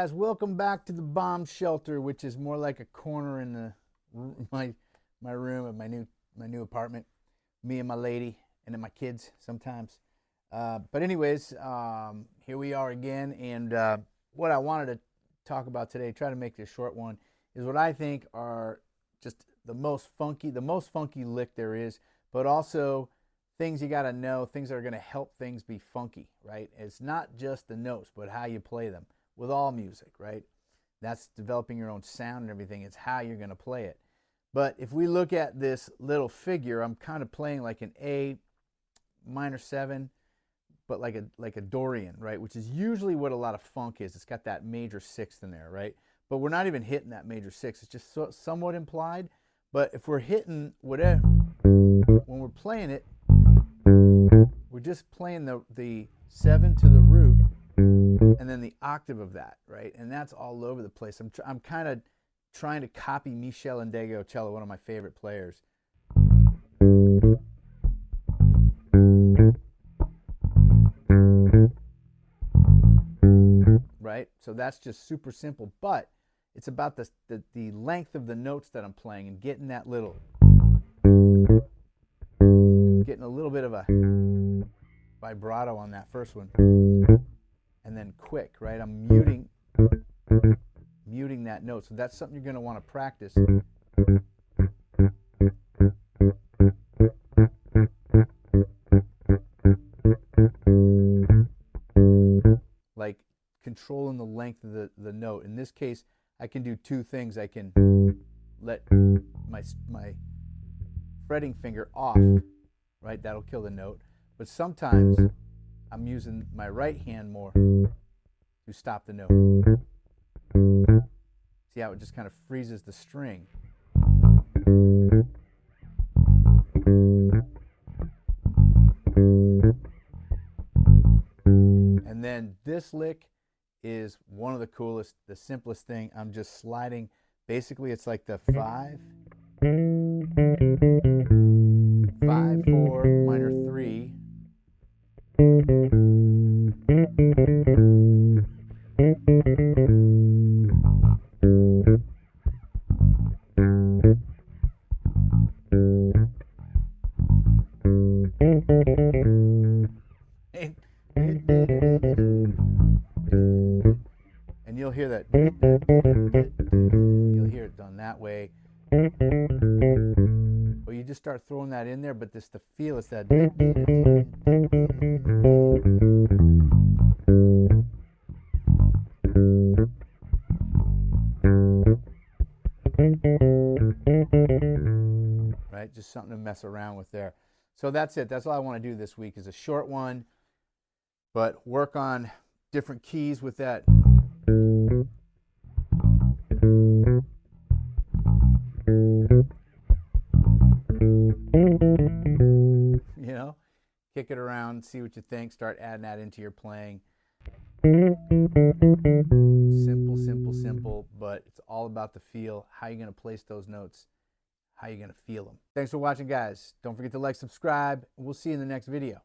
guys, welcome back to the bomb shelter, which is more like a corner in the my room of my new apartment. Me and my lady, and then my kids sometimes. But anyways, here we are again, and what I wanted to talk about today, try to make this short one, is what I think are just the most funky lick there is, but also things you got to know, things that are going to help things be funky, right? It's not just the notes, but how you play them with all music, right? That's developing your own sound and everything. It's how you're going to play it. But if we look at this little figure, I'm kind of playing like an A minor 7, but like a Dorian, right? Which is usually what a lot of funk is. It's got that major 6th in there, right? But we're not even hitting that major 6. It's just somewhat implied. But if we're hitting whatever, when we're playing it, we're just playing the 7 to the root and then the octave of that, right? And that's all over the place. I'm kind of trying to copy Michel Ndegeocello, one of my favorite players. Right? So that's just super simple, but it's about the length of the notes that I'm playing and getting that little, getting a little bit of a vibrato on that first one, and then quick, right? I'm muting that note. So that's something you're going to want to practice. Like controlling the length of the note. In this case, I can do two things. I can let my fretting finger off, right? That'll kill the note. But sometimes I'm using my right hand more to stop the note. See how it just kind of freezes the string. And then this lick is one of the coolest, the simplest thing. I'm just sliding. Basically, it's like the 5, 4, minor 3. And you'll hear that. You'll hear it done that way. Or you just start throwing that in there, but the feel is that. Right? Just something to mess around with there. So that's it. That's all I want to do this week, is a short one, but work on different keys with that. You know, kick it around, see what you think, start adding that into your playing. Simple, simple, simple, but it's all about the feel, how you're going to place those notes, how you're going to feel them. Thanks for watching, guys. Don't forget to like, subscribe, and we'll see you in the next video.